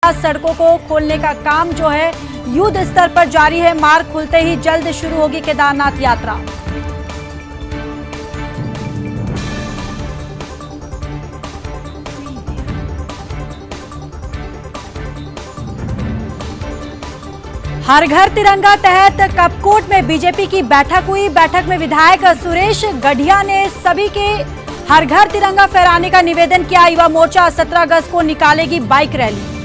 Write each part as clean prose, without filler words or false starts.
किया। सड़कों को खोलने का काम जो है युद्ध स्तर पर जारी है। मार्ग खुलते ही जल्द शुरू होगी केदारनाथ यात्रा। हर घर तिरंगा तहत कपकोट में बीजेपी की बैठक हुई। बैठक में विधायक सुरेश गढ़िया ने सभी के हर घर तिरंगा फहराने का निवेदन किया। युवा मोर्चा 17 अगस्त को निकालेगी बाइक रैली।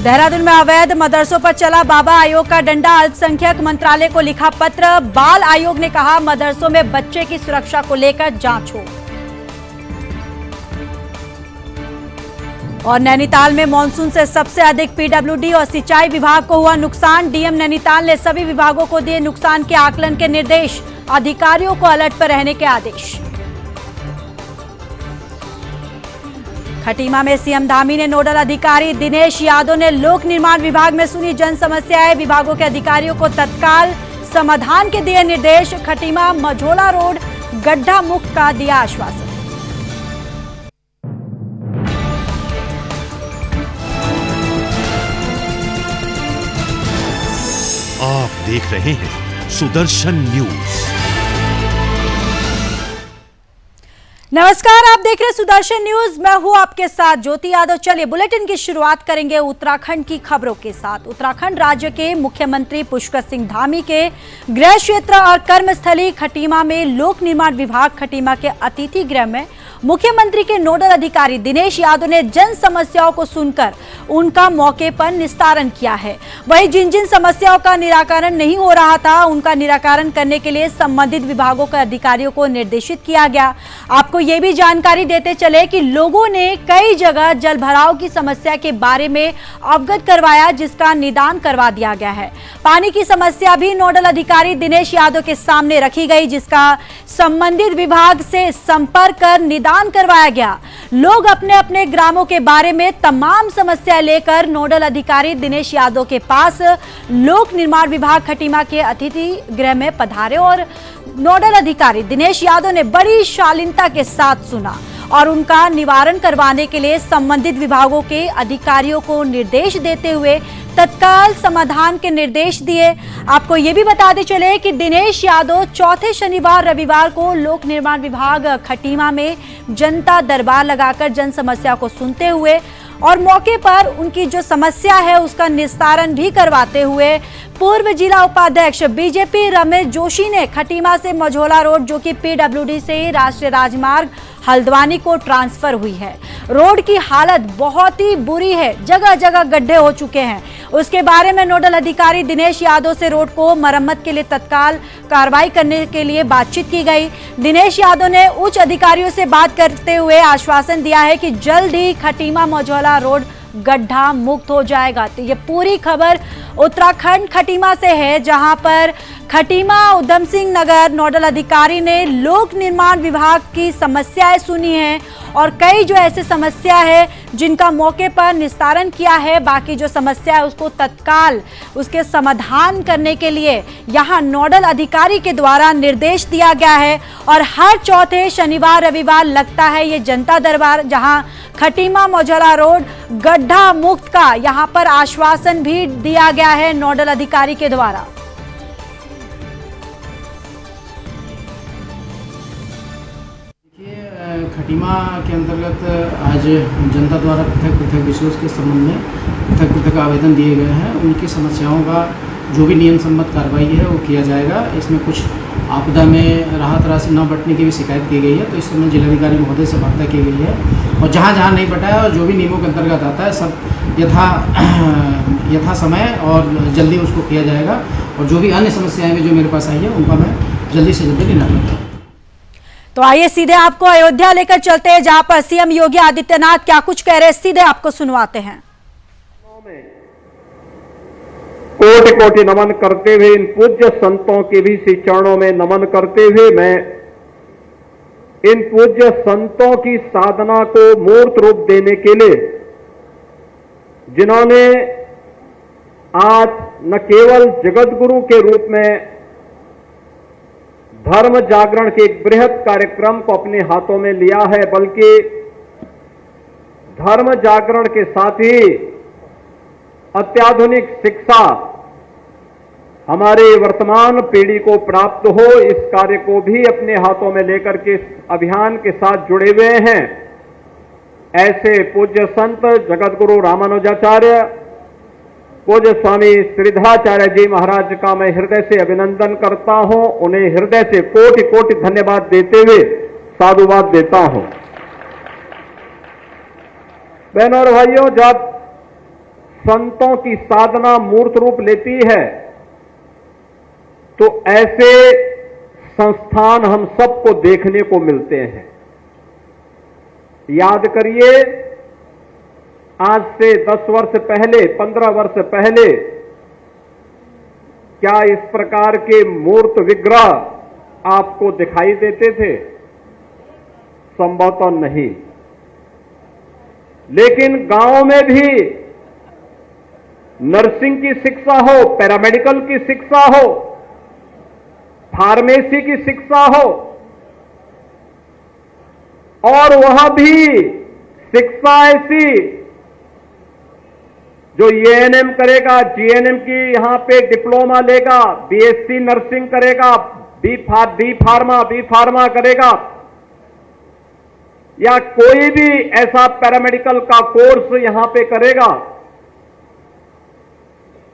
देहरादून में अवैध मदरसों पर चला बाबा आयोग का डंडा। अल्पसंख्यक मंत्रालय को लिखा पत्र। बाल आयोग ने कहा मदरसों में बच्चे की सुरक्षा को लेकर जांच हो। और नैनीताल में मानसून से सबसे अधिक पीडब्ल्यूडी और सिंचाई विभाग को हुआ नुकसान। डीएम नैनीताल ने सभी विभागों को दिए नुकसान के आकलन के निर्देश। अधिकारियों को अलर्ट पर रहने के आदेश। खटीमा में सीएम धामी ने नोडल अधिकारी दिनेश यादव ने लोक निर्माण विभाग में सुनी जन समस्याएं। विभागों के अधिकारियों को तत्काल समाधान के दिए निर्देश। खटीमा मझोला रोड गड्ढा मुक्त का दिया आश्वासन। आप देख रहे हैं सुदर्शन न्यूज। नमस्कार, आप देख रहे हैं सुदर्शन न्यूज। मैं हूं आपके साथ ज्योति यादव। चलिए बुलेटिन की शुरुआत करेंगे उत्तराखंड की खबरों के साथ। उत्तराखंड राज्य के मुख्यमंत्री पुष्कर सिंह धामी के गृह क्षेत्र और कर्मस्थली खटीमा में लोक निर्माण विभाग खटीमा के अतिथि गृह में मुख्यमंत्री के नोडल अधिकारी दिनेश यादव ने जन समस्याओं को सुनकर उनका मौके पर निस्तारण किया है। वहीं जिन जिन समस्याओं का निराकरण नहीं हो रहा था उनका निराकरण करने के लिए संबंधित विभागों के अधिकारियों को निर्देशित किया गया। आपको ये भी जानकारी देते चले कि लोगों ने कई जगह जल भराव की समस्या के बारे में अवगत करवाया, जिसका निदान करवा दिया गया है। पानी की समस्या भी नोडल अधिकारी दिनेश यादव के सामने रखी गई, जिसका संबंधित विभाग से संपर्क कर निदान करवाया गया। लोग अपने अपने ग्रामों के बारे में तमाम समस्याएं लेकर नोडल अधिकारी दिनेश यादव के पास लोक निर्माण विभाग खटीमा के अतिथि गृह में पधारे और नोडल अधिकारी दिनेश यादव ने बड़ी शालीनता के साथ सुना और उनका निवारण करवाने के लिए संबंधित विभागों के अधिकारियों को निर्देश देते हुए तत्काल समाधान के निर्देश दिए। आपको ये भी बताते चले कि दिनेश यादव चौथे शनिवार रविवार को लोक निर्माण विभाग खटीमा में जनता दरबार लगाकर जन समस्या को सुनते हुए और मौके पर उनकी जो समस्या है उसका निस्तारण भी करवाते हुए पूर्व जिला उपाध्यक्ष बीजेपी रमेश जोशी ने खटीमा से मझोला रोड, जो कि पीडब्ल्यूडी से राष्ट्रीय राजमार्ग हल्द्वानी को ट्रांसफर हुई है, रोड की हालत बहुत ही बुरी है, जगह जगह गड्ढे हो चुके हैं। उसके बारे में नोडल अधिकारी दिनेश यादव से रोड को मरम्मत के लिए तत्काल कार्रवाई करने के लिए बातचीत की गई। दिनेश यादव ने उच्च अधिकारियों से बात करते हुए आश्वासन दिया है कि जल्द ही खटीमा मझोला रोड गड्ढा मुक्त हो जाएगा। तो ये पूरी खबर उत्तराखंड खटीमा से है, जहां पर खटीमा उधम सिंह नगर नोडल अधिकारी ने लोक निर्माण विभाग की समस्याएं सुनी हैं और कई जो ऐसे समस्या है जिनका मौके पर निस्तारण किया है। बाकी जो समस्या है उसको तत्काल उसके समाधान करने के लिए यहां नोडल अधिकारी के द्वारा निर्देश दिया गया है। और हर चौथे शनिवार रविवार लगता है ये जनता दरबार, जहां खटीमा मझोला रोड गड्ढा मुक्त का यहां पर आश्वासन भी दिया गया है नोडल अधिकारी के द्वारा। खटीमा के अंतर्गत आज जनता द्वारा पृथक पृथक विषयों के संबंध में पृथक पृथक आवेदन दिए गए हैं। उनकी समस्याओं का जो भी नियम सम्मत कार्रवाई है वो किया जाएगा। इसमें कुछ आपदा में राहत राशि न बंटने की भी शिकायत की गई है, तो इस समय जिलाधिकारी महोदय से वार्ता की गई है और जहाँ जहाँ नहीं बटा है और जो भी नियमों के अंतर्गत आता है सब यथा समय और जल्दी उसको किया जाएगा। और जो भी अन्य समस्याएं भी जो मेरे पास आई है उनका मैं जल्दी से जल्दी निराकरण करूँगा। तो आइए सीधे आपको अयोध्या लेकर चलते हैं, जहां पर सीएम योगी आदित्यनाथ क्या कुछ कह रहे हैं, सीधे आपको सुनवाते हैं। कोटि कोटि नमन करते हुए, इन पूज्य संतों के भी श्री चरणों में नमन करते हुए, मैं इन पूज्य संतों की साधना को मूर्त रूप देने के लिए, जिन्होंने आज न केवल जगत गुरु के रूप में धर्म जागरण के एक बृहद कार्यक्रम को अपने हाथों में लिया है, बल्कि धर्म जागरण के साथ ही अत्याधुनिक शिक्षा हमारे वर्तमान पीढ़ी को प्राप्त हो, इस कार्य को भी अपने हाथों में लेकर के इस अभियान के साथ जुड़े हुए हैं। ऐसे पूज्य संत जगतगुरु रामानुजाचार्य, पूज्य स्वामी श्रीधराचार्य जी महाराज का मैं हृदय से अभिनंदन करता हूं। उन्हें हृदय से कोटि कोटि धन्यवाद देते हुए साधुवाद देता हूं। बहनों और भाइयों, जब संतों की साधना मूर्त रूप लेती है तो ऐसे संस्थान हम सबको देखने को मिलते हैं। याद करिए, आज से 10 वर्ष पहले, 15 वर्ष पहले क्या इस प्रकार के मूर्त विग्रह आपको दिखाई देते थे? संभवतः नहीं। लेकिन गांव में भी नर्सिंग की शिक्षा हो, पैरामेडिकल की शिक्षा हो, फार्मेसी की शिक्षा हो, और वहां भी शिक्षा ऐसी जो एएनएम करेगा, जीएनएम की यहां पे डिप्लोमा लेगा, बीएससी नर्सिंग करेगा, बी फार्मा करेगा, या कोई भी ऐसा पैरामेडिकल का कोर्स यहां पे करेगा,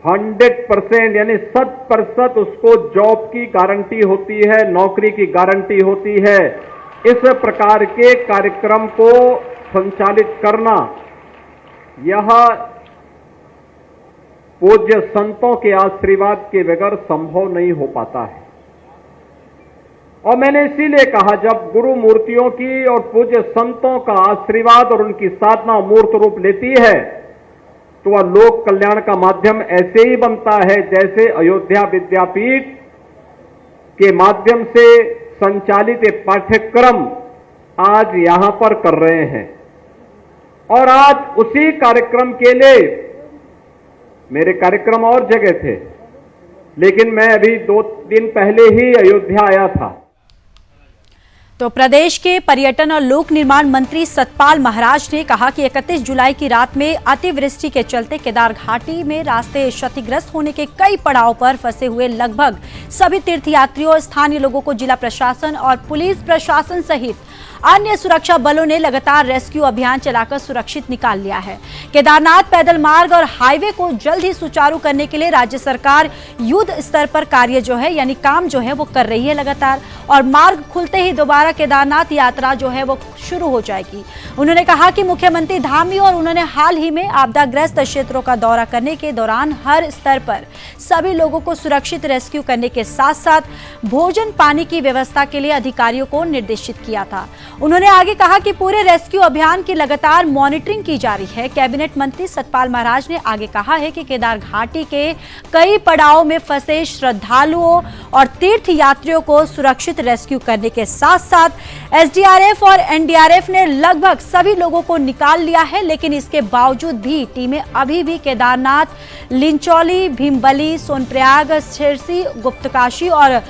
100% यानी 100% उसको जॉब की गारंटी होती है, नौकरी की गारंटी होती है। इस प्रकार के कार्यक्रम को संचालित करना यह पूज्य संतों के आशीर्वाद के बगैर संभव नहीं हो पाता है। और मैंने इसीलिए कहा, जब गुरु मूर्तियों की और पूज्य संतों का आशीर्वाद और उनकी साधना मूर्त रूप लेती है तो वह लोक कल्याण का माध्यम ऐसे ही बनता है जैसे अयोध्या विद्यापीठ के माध्यम से संचालित ये पाठ्यक्रम आज यहां पर कर रहे हैं। और आज उसी कार्यक्रम के लिए मेरे कार्यक्रम और जगह थे, लेकिन मैं अभी 2 दिन पहले ही अयोध्या आया था। तो प्रदेश के पर्यटन और लोक निर्माण मंत्री सतपाल महाराज ने कहा कि 31 जुलाई की रात में अतिवृष्टि के चलते केदार घाटी में रास्ते क्षतिग्रस्त होने के कई पड़ाव पर फंसे हुए लगभग सभी तीर्थयात्रियों, स्थानीय लोगों को जिला प्रशासन और पुलिस प्रशासन सहित अन्य सुरक्षा बलों ने लगातार रेस्क्यू अभियान चलाकर सुरक्षित निकाल लिया है। केदारनाथ पैदल मार्ग और हाईवे को जल्द ही सुचारू करने के लिए राज्य सरकार युद्ध स्तर पर कार्य जो है यानी काम जो है वो कर रही है लगातार, और मार्ग खुलते ही दोबारा केदारनाथ यात्रा जो है वो शुरू हो जाएगी। उन्होंने कहा कि मुख्यमंत्री धामी और उन्होंने हाल ही में आपदाग्रस्त क्षेत्रों का दौरा करने के दौरान हर स्तर पर सभी लोगों को सुरक्षित रेस्क्यू करने के साथ साथ भोजन पानी की व्यवस्था के लिए अधिकारियों को निर्देशित किया था। उन्होंने आगे कहा कि पूरे रेस्क्यू अभियान की लगातार मॉनिटरिंग की जा रही है। कैबिनेट मंत्री सतपाल महाराज ने आगे कहा है कि केदार घाटी के कई पड़ावों में फंसे श्रद्धालुओं और तीर्थ यात्रियों को सुरक्षित रेस्क्यू करने के साथ साथ एसडीआरएफ और एनडीआरएफ ने लगभग सभी लोगों को निकाल लिया है, लेकिन इसके बावजूद भी टीमें अभी भी केदारनाथ, लिंचौली, भीमबली, सोनप्रयाग, सिरसी, गुप्तकाशी और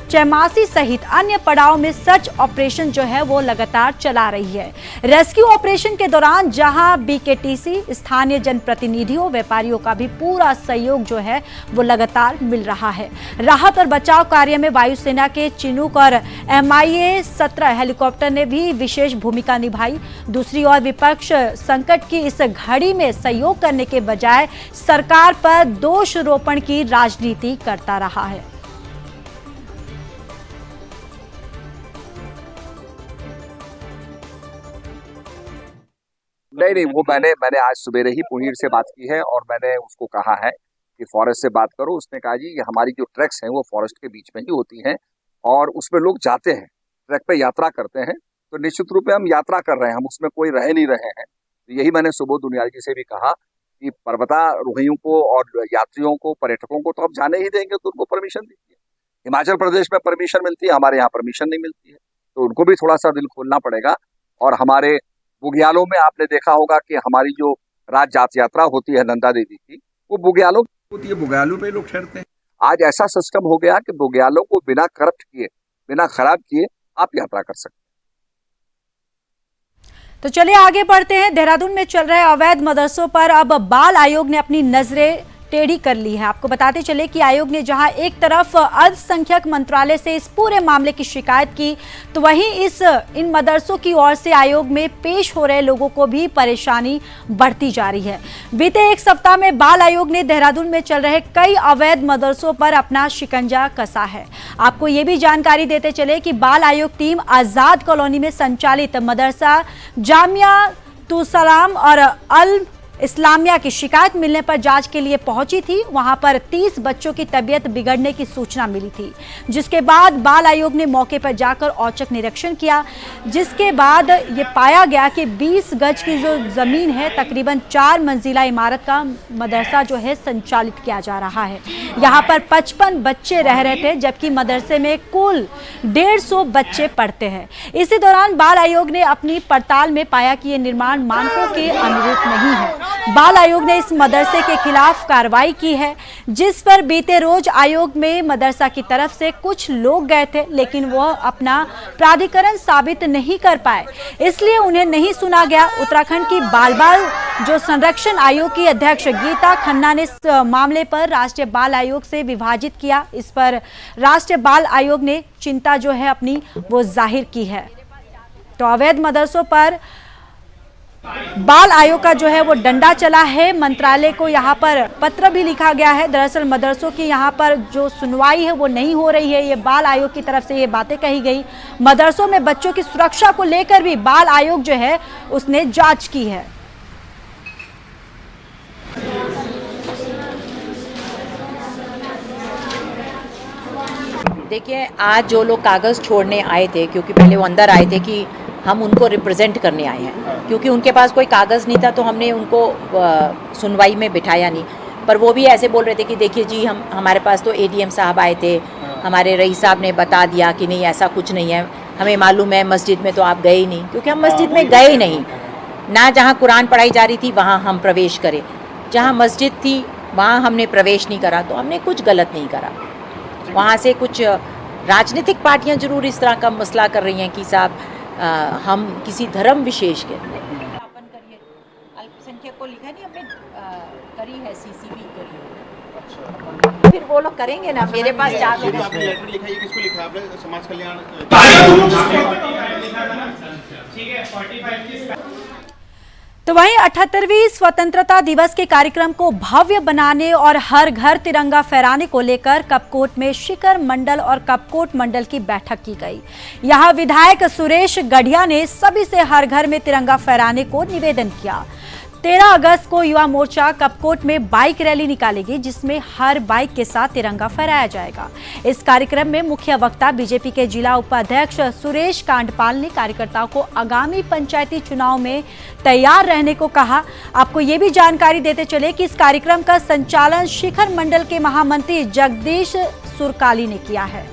चैमासी सहित अन्य पड़ाव में सर्च ऑपरेशन जो है वो लगातार चला रही है। रेस्क्यू ऑपरेशन के दौरान जहां बीकेटीसी, स्थानीय जनप्रतिनिधियों, व्यापारियों का भी पूरा सहयोग जो है वो लगातार मिल रहा है। राहत और बचाव कार्य में वायुसेना के चिनूक और MiA-17 हेलीकॉप्टर ने भी विशेष भूमिका निभाई। दूसरी ओर विपक्ष संकट की इस घड़ी में सहयोग करने के बजाय सरकार पर दोषारोपण की राजनीति करता रहा है। नहीं, वो मैंने आज सवेरे ही पुनीर से बात की है और मैंने उसको कहा है कि फॉरेस्ट से बात करो। उसने कहा जी ये हमारी जो ट्रैक्स हैं वो फॉरेस्ट के बीच में ही होती हैं और उसमें लोग जाते हैं, ट्रैक पे यात्रा करते हैं, तो निश्चित रूप से हम यात्रा कर रहे हैं, हम उसमें कोई रह नहीं रहे हैं। तो यही मैंने सुबोध दुनियाल जी से भी कहा कि पर्वतारोहियों को और यात्रियों को, पर्यटकों को तो आप जाने ही देंगे तो उनको परमिशन दीजिए। हिमाचल प्रदेश में परमिशन मिलती है, हमारे यहाँ परमिशन नहीं मिलती है, तो उनको भी थोड़ा सा दिल खोलना पड़ेगा। और हमारे बुग्यालों में आपने देखा होगा कि हमारी जो राज जात यात्रा होती है नंदा देवी की, वो बुग्यालों होती है, बुग्यालों पे लोग ठहरते हैं। आज ऐसा सिस्टम हो गया कि बुग्यालों को बिना करप्ट किए बिना खराब किए आप यात्रा कर सकते हैं। तो चलिए आगे बढ़ते हैं। देहरादून में चल रहे अवैध मदरसों पर अब बाल आयोग ने अपनी नजरें टेढ़ी कर ली है। आपको बताते चले कि आयोग ने जहां एक तरफ अल्पसंख्यक मंत्रालय से इस पूरे मामले की शिकायत की, तो वहीं इन मदरसों की ओर से आयोग में पेश हो रहे लोगों को भी परेशानी बढ़ती जा रही है। बीते एक सप्ताह में बाल आयोग ने देहरादून में चल रहे कई अवैध मदरसों पर अपना शिकंजा कसा है। आपको ये भी जानकारी देते चले कि बाल आयोग टीम आजाद कॉलोनी में संचालित मदरसा जामिया तुसलाम और अल इस्लामिया की शिकायत मिलने पर जांच के लिए पहुंची थी। वहां पर 30 बच्चों की तबीयत बिगड़ने की सूचना मिली थी, जिसके बाद बाल आयोग ने मौके पर जाकर औचक निरीक्षण किया, जिसके बाद ये पाया गया कि 20 गज की जो जमीन है, तकरीबन 4 मंजिला इमारत का मदरसा जो है संचालित किया जा रहा है। यहाँ पर 55 बच्चे रह रहे थे, जबकि मदरसे में कुल 150 बच्चे पढ़ते हैं। इसी दौरान बाल आयोग ने अपनी पड़ताल में पाया कि ये निर्माण मानकों के अनुरूप नहीं है। बाल आयोग ने इस मदरसे के खिलाफ कार्रवाई की है, जिस पर बीते रोज आयोग में मदरसा की तरफ से कुछ लोग गए थे, लेकिन वह अपना प्राधिकरण साबित नहीं कर पाए, इसलिए उन्हें नहीं सुना गया। उत्तराखंड की बाल जो संरक्षण आयोग की अध्यक्ष गीता खन्ना ने इस मामले पर राष्ट्रीय बाल आयोग से विभाजित किया। इस पर राष्ट्रीय बाल आयोग ने चिंता जो है अपनी वो जाहिर की है। तो अवैध मदरसों पर बाल आयोग का जो है वो डंडा चला है। मंत्रालय को यहाँ पर पत्र भी लिखा गया है। दरअसल मदरसों की यहाँ पर जो सुनवाई है वो नहीं हो रही है, ये बाल आयोग की तरफ से ये बातें कही गई। मदरसों में बच्चों की सुरक्षा को लेकर भी बाल आयोग जो है उसने जांच की है। देखिए, आज जो लोग कागज़ छोड़ने आए थे, क्योंकि पहले वो अंदर आए थे कि हम उनको रिप्रेजेंट करने आए हैं, क्योंकि उनके पास कोई कागज़ नहीं था, तो हमने उनको सुनवाई में बिठाया नहीं। पर वो भी ऐसे बोल रहे थे कि देखिए जी, हमारे पास तो एडीएम साहब आए थे, हमारे रईस साहब ने बता दिया कि नहीं ऐसा कुछ नहीं है, हमें मालूम है मस्जिद में तो आप गए ही नहीं, क्योंकि हम मस्जिद में गए ही नहीं ना। जहाँ कुरान पढ़ाई जा रही थी वहाँ हम प्रवेश करें, जहाँ मस्जिद थी वहाँ हमने प्रवेश नहीं करा, तो हमने कुछ गलत नहीं करा। वहाँ से कुछ राजनीतिक पार्टियाँ जरूर इस तरह का मसला कर रही हैं कि साहब हम किसी धर्म विशेष के स्थापन करिए। अल्पसंख्यक को लिखा नहीं, हमने करी है, सीसीबी करी है। फिर वो लोग करेंगे ना। मेरे पास 4 लोग किसको लिखा आपने? समाज कल्याण। तो वहीं 78वीं स्वतंत्रता दिवस के कार्यक्रम को भव्य बनाने और हर घर तिरंगा फहराने को लेकर कपकोट में शिखर मंडल और कपकोट मंडल की बैठक की गई। यहां विधायक सुरेश गढ़िया ने सभी से हर घर में तिरंगा फहराने को निवेदन किया। 13 अगस्त को युवा मोर्चा कपकोट में बाइक रैली निकालेगी, जिसमें हर बाइक के साथ तिरंगा फहराया जाएगा। इस कार्यक्रम में मुख्य वक्ता बीजेपी के जिला उपाध्यक्ष सुरेश कांडपाल ने कार्यकर्ताओं को आगामी पंचायती चुनाव में तैयार रहने को कहा। आपको ये भी जानकारी देते चले कि इस कार्यक्रम का संचालन शिखर मंडल के महामंत्री जगदीश सुरकाली ने किया है।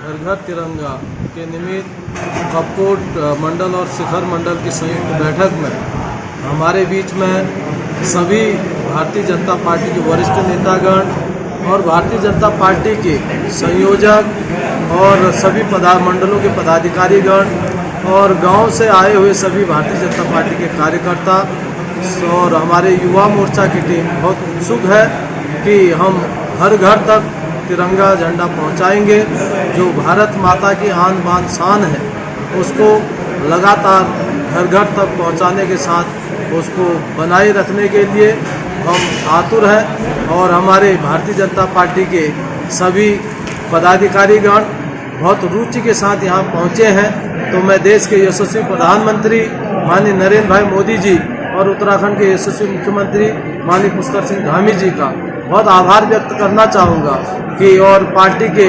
घर घर तिरंगा के निमित्त कपकोट मंडल और शिखर मंडल की संयुक्त बैठक में हमारे बीच में सभी भारतीय जनता पार्टी के वरिष्ठ नेतागण और भारतीय जनता पार्टी के संयोजक और सभी मंडलों के पदाधिकारीगण और गांव से आए हुए सभी भारतीय जनता पार्टी के कार्यकर्ता और हमारे युवा मोर्चा की टीम बहुत उत्सुक है कि हम हर घर तक तिरंगा झंडा पहुंचाएंगे। जो भारत माता की आन बान शान है उसको लगातार घर घर तक पहुंचाने के साथ उसको बनाए रखने के लिए हम आतुर हैं और हमारे भारतीय जनता पार्टी के सभी पदाधिकारीगण बहुत रुचि के साथ यहाँ पहुँचे हैं। तो मैं देश के यशस्वी प्रधानमंत्री माननीय नरेंद्र भाई मोदी जी और उत्तराखंड के यशस्वी मुख्यमंत्री माननीय पुष्कर सिंह धामी जी का बहुत आभार व्यक्त करना चाहूँगा कि और पार्टी के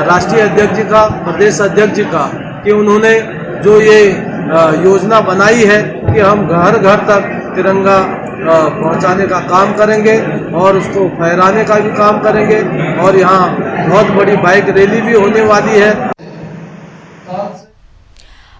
राष्ट्रीय अध्यक्ष जी का, प्रदेश अध्यक्ष जी का, कि उन्होंने जो ये योजना बनाई है कि हम घर घर तक तिरंगा पहुंचाने का काम करेंगे और उसको फहराने का भी काम करेंगे और यहाँ बहुत बड़ी बाइक रैली भी होने वाली है।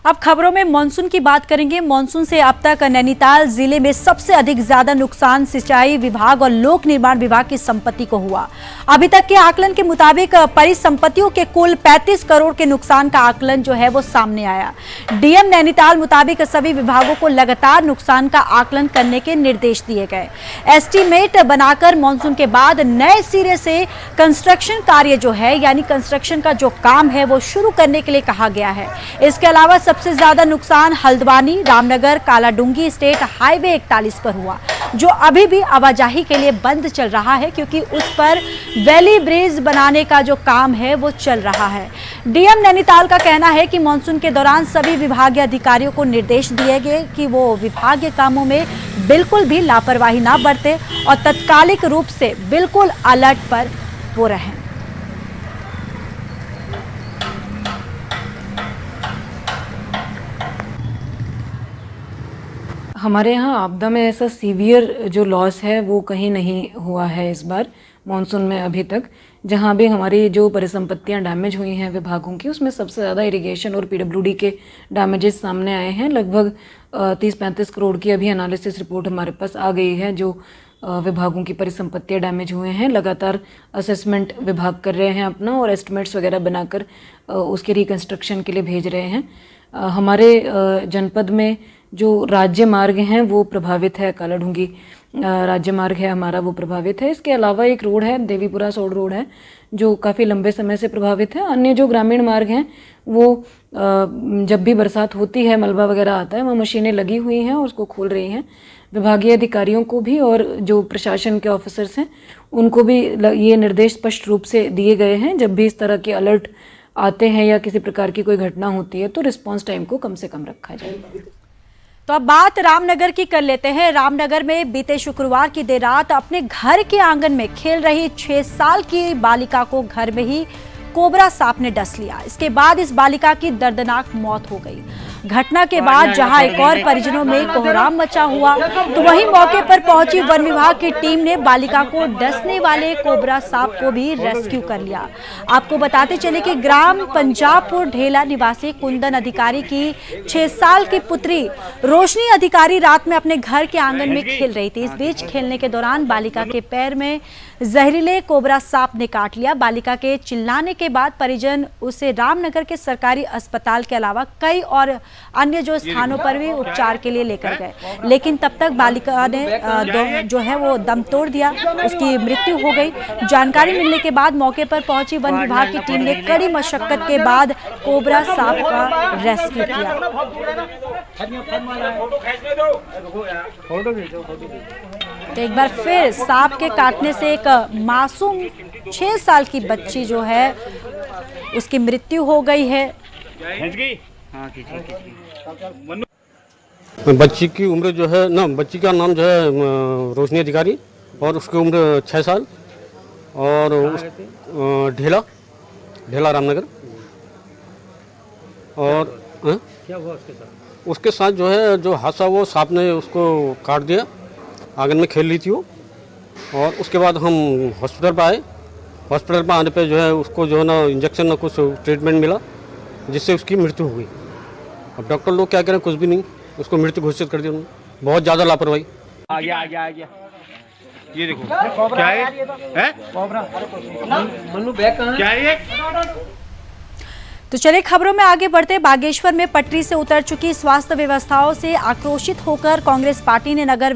अब खबरों में मानसून की बात करेंगे। मानसून से अब तक नैनीताल जिले में सबसे अधिक ज्यादा नुकसान सिंचाई विभाग और लोक निर्माण विभाग की संपत्ति को हुआ। अभी तक के आकलन के मुताबिक परिसंपत्तियों के कुल 35 करोड़ के नुकसान का आकलन जो है वो सामने आया। डीएम नैनीताल मुताबिक सभी विभागों को लगातार नुकसान का आकलन करने के निर्देश दिए गए। एस्टीमेट बनाकर मानसून के बाद नए सिरे से कंस्ट्रक्शन कार्य जो है यानी कंस्ट्रक्शन का जो काम है वो शुरू करने के लिए कहा गया है। इसके अलावा सबसे ज्यादा नुकसान हल्द्वानी रामनगर कालाडूंगी स्टेट हाईवे 41 पर हुआ, जो अभी भी आवाजाही के लिए बंद चल रहा है क्योंकि उस पर वैली ब्रिज बनाने का जो काम है वो चल रहा है। डीएम नैनीताल का कहना है कि मानसून के दौरान सभी विभागीय अधिकारियों को निर्देश दिए गए कि वो विभागीय कामों में बिल्कुल भी लापरवाही ना बरते और तत्कालिक रूप से बिल्कुल अलर्ट पर वो रहें। हमारे यहाँ आपदा में ऐसा सीवियर जो लॉस है वो कहीं नहीं हुआ है इस बार मॉनसून में अभी तक। जहाँ भी हमारी जो परिसंपत्तियाँ डैमेज हुई हैं विभागों की, उसमें सबसे ज़्यादा इरिगेशन और पीडब्ल्यूडी के डैमेजेस सामने आए हैं। लगभग 30-35 करोड़ की अभी एनालिसिस रिपोर्ट हमारे पास आ गई है जो विभागों की परिसंपत्तियाँ डैमेज हुए हैं। लगातार असेसमेंट विभाग कर रहे हैं अपना और एस्टिमेट्स वगैरह बनाकर उसके रिकन्स्ट्रक्शन के लिए भेज रहे हैं। हमारे जनपद में जो राज्य मार्ग हैं वो प्रभावित है। कालाढूंगी राज्य मार्ग है हमारा, वो प्रभावित है। इसके अलावा एक रोड है देवीपुरा सौड़ रोड है जो काफ़ी लंबे समय से प्रभावित है। अन्य जो ग्रामीण मार्ग हैं वो जब भी बरसात होती है मलबा वगैरह आता है वहाँ मशीनें लगी हुई हैं और उसको खोल रही हैं। विभागीय अधिकारियों को भी और जो प्रशासन के ऑफिसर्स हैं उनको भी ये निर्देश स्पष्ट रूप से दिए गए हैं, जब भी इस तरह के अलर्ट आते हैं या किसी प्रकार की कोई घटना होती है तो रिस्पॉन्स टाइम को कम से कम रखा जाए। तो अब बात रामनगर की कर लेते हैं। रामनगर में बीते शुक्रवार की देर रात अपने घर के आंगन में खेल रही 6 साल की बालिका को घर में ही कोबरा सांप ने डस लिया। इसके बाद इस बालिका की दर्दनाक मौत हो गई। घटना के बाद जहां एक और परिजनों में कोहराम मचा हुआ तो वहीं मौके पर पहुंची वन विभाग की टीम ने बालिका को डसने वाले कोबरा सांप को भी रेस्क्यू कर लिया। आपको बताते चले कि ग्राम पंजाबपुर ढेला निवासी कुंदन अधिकारी की 6 साल की पुत्री रोशनी अधिकारी रात में अपने घर के आंगन में खेल रही थी। इस बीच खेलने के दौरान बालिका के पैर में जहरीले कोबरा सांप ने काट लिया। बालिका के चिल्लाने के बाद परिजन उसे रामनगर के सरकारी अस्पताल के अलावा कई और अन्य जो स्थानों पर भी उपचार के लिए लेकर गए, लेकिन तब तक बालिका ने जो है वो दम तोड़ दिया, उसकी मृत्यु हो गई। जानकारी मिलने के बाद मौके पर पहुंची वन विभाग की टीम ने कड़ी मशक्कत के बाद कोबरा सांप का रेस्क्यू किया। तो एक बार फिर सांप के काटने से एक मासूम 6 साल की बच्ची जो है उसकी मृत्यु हो गई है। बच्ची की उम्र जो है ना, बच्ची का नाम जो है रोशनी अधिकारी और उसकी उम्र 6 साल और ढेला रामनगर। और क्या हुआ उसके साथ जो है जो हादसा वो सांप ने उसको काट दिया। आंगन में खेल रही थी वो और उसके बाद हम हॉस्पिटल पर आए। हॉस्पिटल पर आने पे जो है उसको जो है ना इंजेक्शन ना कुछ ट्रीटमेंट मिला जिससे उसकी मृत्यु हो गई। अब डॉक्टर लोग क्या करें, कुछ भी नहीं, उसको मृत्यु घोषित कर दिया उन्होंने। बहुत ज़्यादा लापरवाही। आ गया ये देखो क्या है मन्नू बैग कहाँ है? क्या है ये? तो चलिए खबरों में आगे बढ़ते। बागेश्वर में पटरी से उतर चुकी स्वास्थ्य व्यवस्थाओं से आक्रोशित होकर कांग्रेस पार्टी ने नगर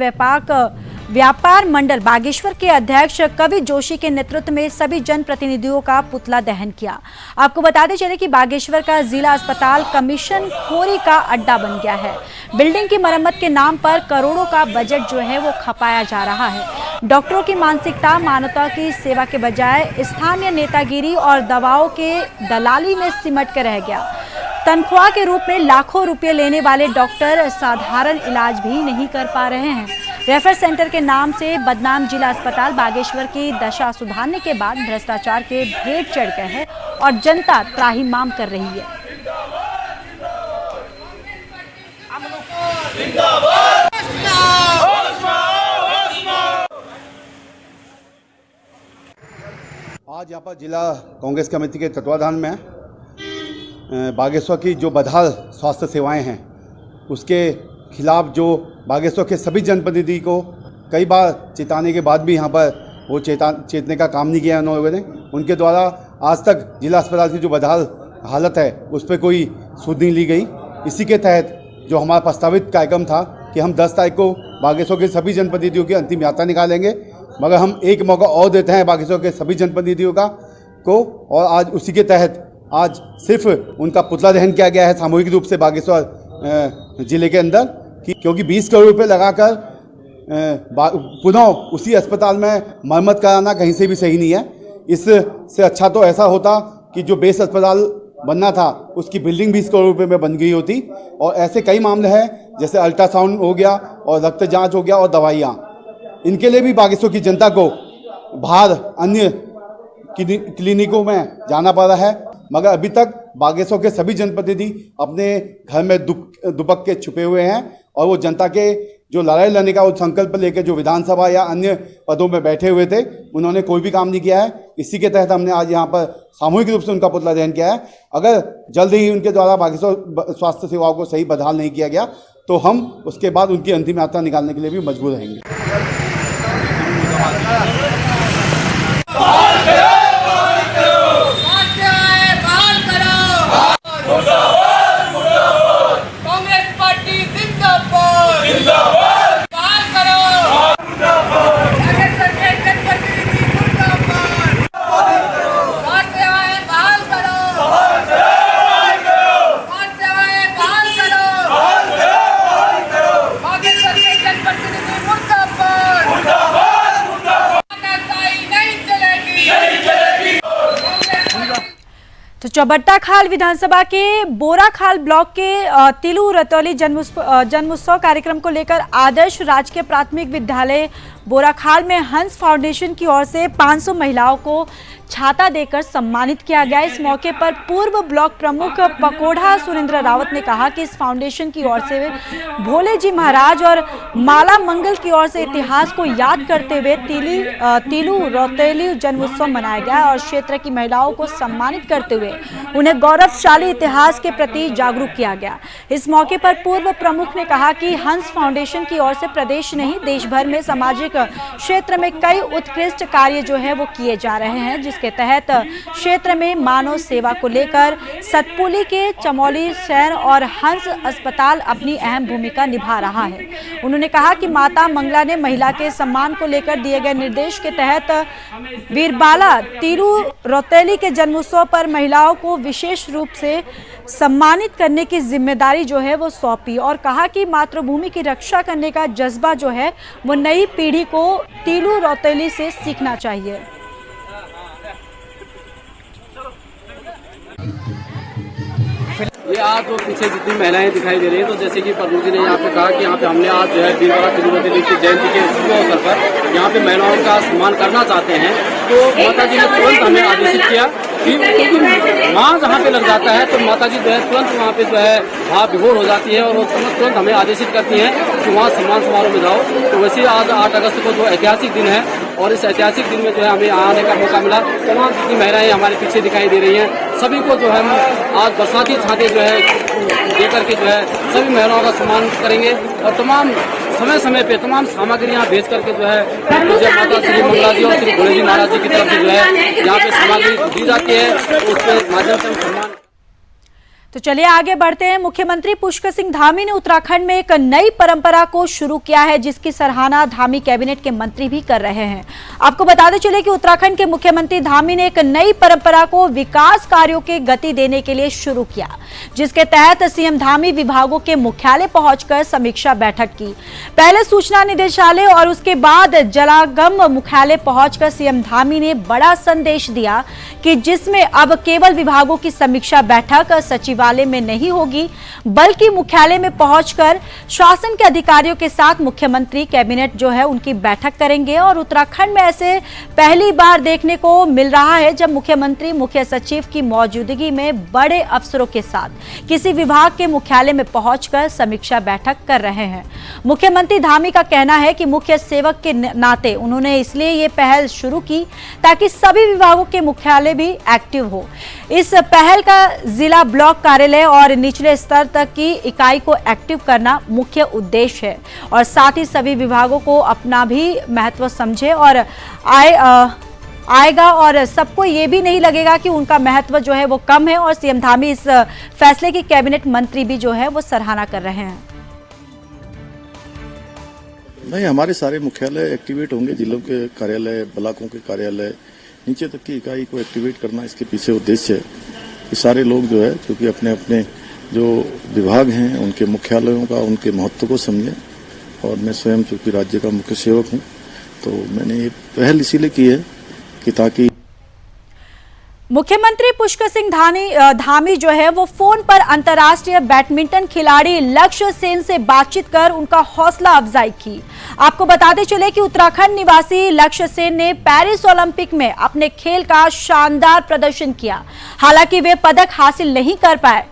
व्यापार मंडल बागेश्वर के अध्यक्ष कवि जोशी के नेतृत्व में सभी जनप्रतिनिधियों का पुतला दहन किया। आपको बताते चले कि बागेश्वर का जिला अस्पताल कमीशन खोरी का अड्डा बन गया है। बिल्डिंग की मरम्मत के नाम पर करोड़ों का बजट जो है वो खपाया जा रहा है। डॉक्टरों की मानसिकता मानवता की सेवा के बजाय स्थानीय नेतागिरी और दवाओं के दलाली में सिमट कर रह गया। तनख्वाह के रूप में लाखों रुपए लेने वाले डॉक्टर साधारण इलाज भी नहीं कर पा रहे हैं। रेफर सेंटर के नाम से बदनाम जिला अस्पताल बागेश्वर की दशा सुधारने के बाद भ्रष्टाचार के भेंट चढ़ गए हैं और जनता त्राहिमाम कर रही है। आज यहाँ पर जिला कांग्रेस कमेटी के तत्वाधान में बागेश्वर की जो बदहाल स्वास्थ्य सेवाएं हैं उसके खिलाफ जो बागेश्वर के सभी जनप्रतिनिधि को कई बार चेताने के बाद भी यहाँ पर वो चेतने का काम नहीं किया उन लोगों ने। उनके द्वारा आज तक जिला अस्पताल की जो बदहाल हालत है उस पर कोई सुध नहीं ली गई। इसी के तहत जो हमारा प्रस्तावित कार्यक्रम था कि हम 10 तारीख को बागेश्वर के सभी जनप्रतिनिधियों की अंतिम यात्रा निकालेंगे, मगर हम एक मौका और देते हैं बागेश्वर के सभी जनप्रतिनिधियों को, और आज उसी के तहत आज सिर्फ उनका पुतला दहन किया गया है सामूहिक रूप से बागेश्वर जिले के अंदर, क्योंकि 20 करोड़ रुपये लगाकर पुनः उसी अस्पताल में मरम्मत कराना कहीं से भी सही नहीं है। इससे अच्छा तो ऐसा होता कि जो बेस अस्पताल बनना था उसकी बिल्डिंग 20 करोड़ रुपए में बन गई होती। और ऐसे कई मामले हैं जैसे अल्ट्रासाउंड हो गया और रक्त जांच हो गया और दवाइयाँ, इनके लिए भी बागेश्वर की जनता को बाहर अन्य क्लिनिकों में जाना पड़ रहा है, मगर अभी तक बागेश्वर के सभी जनप्रतिनिधि अपने घर में दुबक के छुपे हुए हैं और वो जनता के जो लड़ाई लड़ने का वो संकल्प लेकर जो विधानसभा या अन्य पदों में बैठे हुए थे उन्होंने कोई भी काम नहीं किया है। इसी के तहत हमने आज यहाँ पर सामूहिक रूप से उनका पुतला दहन किया है। अगर जल्द ही उनके द्वारा बागेश्वर स्वास्थ्य सेवाओं को सही बहाल नहीं किया गया तो हम उसके बाद उनकी अंतिम यात्रा निकालने के लिए भी मजबूर रहेंगे। तो चौबट्टाखाल विधानसभा के बोराखाल ब्लॉक के तिलू रतौली जन्मोत्सव कार्यक्रम को लेकर आदर्श राजकीय प्राथमिक विद्यालय बोराखाल में हंस फाउंडेशन की ओर से 500 महिलाओं को छाता देकर सम्मानित किया गया। इस मौके पर पूर्व ब्लॉक प्रमुख पकोढ़ा सुरेंद्र रावत ने कहा कि इस फाउंडेशन की ओर से भोले जी महाराज और माला मंगल की ओर से इतिहास को याद करते हुए तिलू रतौली जन्मोत्सव मनाया गया और क्षेत्र की महिलाओं को सम्मानित करते हुए उन्हें गौरवशाली इतिहास के प्रति जागरूक किया गया। इस मौके पर पूर्व प्रमुख ने कहा कि हंस फाउंडेशन की ओर से प्रदेश नहीं देश भर में सामाजिक क्षेत्र में कई उत्कृष्ट कार्य जो है वो किए जा रहे हैं, जिसके तहत क्षेत्र में मानव सेवा को लेकर सतपुली के चमोली शहर और हंस अस्पताल अपनी अहम भूमिका निभा रहा है। उन्होंने कहा कि माता मंगला ने महिला के सम्मान को लेकर दिए गए निर्देश के तहत वीरबाला तिलू रतौली के जन्मोत्सव पर महिलाओं को विशेष रूप से सम्मानित करने की जिम्मेदारी जो है वो सौंपी और कहा कि मातृभूमि की रक्षा करने का जज्बा जो है वो नई पीढ़ी को तिलू रतौली से सीखना चाहिए। ये आज तो पीछे जितनी महिलाएं दिखाई दे रही हैं, तो जैसे कि प्रभु जी ने यहाँ पे कहा कि यहाँ पे हमने आज जो है वीरबाला तिलू रतौली की जयंती के शुभ अवसर पर यहाँ पे महिलाओं का सम्मान करना चाहते हैं, तो माता जी ने तुरंत हमें आदेशित किया कि माँ जहाँ पे लग जाता है तो माता जी जो है तुरंत वहाँ पे जो है भाव विभोर हो जाती है और वो तुरंत हमें आदेशित करती हैं कि वहाँ सम्मान समारोह में जाओ। तो वैसे आज 8 अगस्त को जो ऐतिहासिक दिन है और इस ऐतिहासिक दिन में जो है हमें आने का मौका मिला। तमाम जितनी महिलाएं हमारे पीछे दिखाई दे रही हैं सभी को जो है हम आज बरसाती छाते जो है देकर के जो है सभी महिलाओं का सम्मान करेंगे और तमाम समय समय पे तमाम सामग्रियाँ भेज करके जो है पूज्य माता श्री मंगला जी और श्री भोले जी महाराज जी की तरफ से जो है यहाँ पे सामग्री दी जाती है, उसके माध्यम से हम सम्मान। तो चलिए आगे बढ़ते हैं। मुख्यमंत्री पुष्कर सिंह धामी ने उत्तराखंड में एक नई परंपरा को शुरू किया है जिसकी सराहना धामी कैबिनेट के मंत्री भी कर रहे हैं। आपको बताते चले कि उत्तराखंड के मुख्यमंत्री धामी ने एक नई परंपरा को विकास कार्यों के गति देने के लिए शुरू किया, जिसके तहत सीएम धामी विभागों के मुख्यालय पहुंचकर समीक्षा बैठक की। पहले सूचना निदेशालय और उसके बाद जलागम मुख्यालय पहुंचकर सीएम धामी ने बड़ा संदेश दिया कि जिसमें अब केवल विभागों की समीक्षा बैठक सचिव सचिवालय में नहीं होगी, बल्कि मुख्यालय में पहुंचकर शासन के अधिकारियों के साथ मुख्यमंत्री कैबिनेट जो है उनकी बैठक करेंगे। और उत्तराखंड में ऐसे पहली बार देखने को मिल रहा है जब मुख्यमंत्री मुख्य सचिव की मौजूदगी में बड़े अफसरों के साथ किसी विभाग के मुख्यालय में पहुंचकर समीक्षा बैठक कर रहे हैं। मुख्यमंत्री धामी का कहना है कि मुख्य सेवक के नाते उन्होंने इसलिए ये पहल शुरू की ताकि सभी विभागों के मुख्यालय भी एक्टिव हो। इस पहल का जिला, ब्लॉक कार्यालय और निचले स्तर तक की इकाई को एक्टिव करना मुख्य उद्देश्य है और साथ ही सभी विभागों को अपना भी महत्व समझे और आएगा और सबको ये भी नहीं लगेगा कि उनका महत्व जो है वो कम है। और सीएम धामी इस फैसले की कैबिनेट मंत्री भी जो है वो सराहना कर रहे हैं। नहीं, हमारे सारे मुख्यालय एक्टिवेट होंगे, जिलों के कार्यालय, ब्लॉकों के कार्यालय, नीचे तक की इकाई को एक्टिवेट करना इसके पीछे उद्देश्य है कि सारे लोग जो है क्योंकि अपने अपने जो विभाग हैं उनके मुख्यालयों का, उनके महत्व को समझें। और मैं स्वयं चूंकि राज्य का मुख्य सेवक हूँ तो मैंने ये पहल इसीलिए की है कि ताकि मुख्यमंत्री पुष्कर सिंह धामी जो है वो फोन पर अंतर्राष्ट्रीय बैडमिंटन खिलाड़ी लक्ष्य सेन से बातचीत कर उनका हौसला अफजाई की। आपको बताते चले कि उत्तराखंड निवासी लक्ष्य सेन ने पेरिस ओलंपिक में अपने खेल का शानदार प्रदर्शन किया। हालांकि वे पदक हासिल नहीं कर पाए।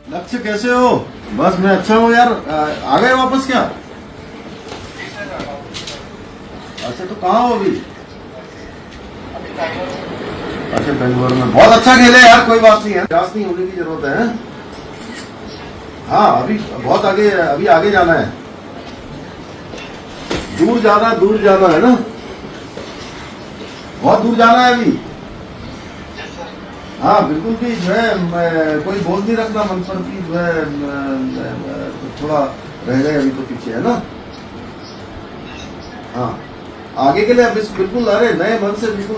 लक्ष्य कैसे हो? बस मैं अच्छा हूँ यार। आ गए वापस क्या? अच्छा, तो कहाँ हो अभी? अच्छा, बेंगलोर में। बहुत अच्छा खेले यार, कोई बात नहीं है, निराश नहीं होने की जरूरत है। हाँ, अभी बहुत आगे, अभी आगे जाना है, दूर जाना है ना, बहुत दूर जाना है अभी। हाँ बिल्कुल भी जो है कोई बोझ नहीं रखना मन पर कि जो है थोड़ा रह गए अभी तो पीछे, है ना। हाँ, आगे के लिए अब बिल्कुल, अरे नए मन से बिल्कुल,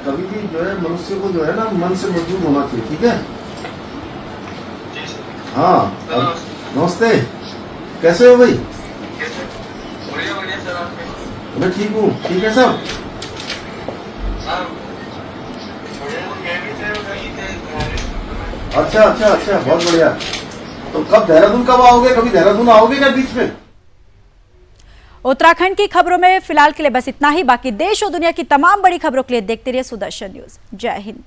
कभी भी जो है मनुष्य को जो है ना मन से मजबूत होना चाहिए, ठीक है। हाँ, नमस्ते, कैसे हो भाई? मैं ठीक हूँ, ठीक है सब। अच्छा, बहुत बढ़िया। तो कब देहरादून कब आओगे? कभी देहरादून आओगे क्या बीच में? उत्तराखंड की खबरों में फिलहाल के लिए बस इतना ही। बाकी देश और दुनिया की तमाम बड़ी खबरों के लिए देखते रहिए सुदर्शन न्यूज। जय हिंद।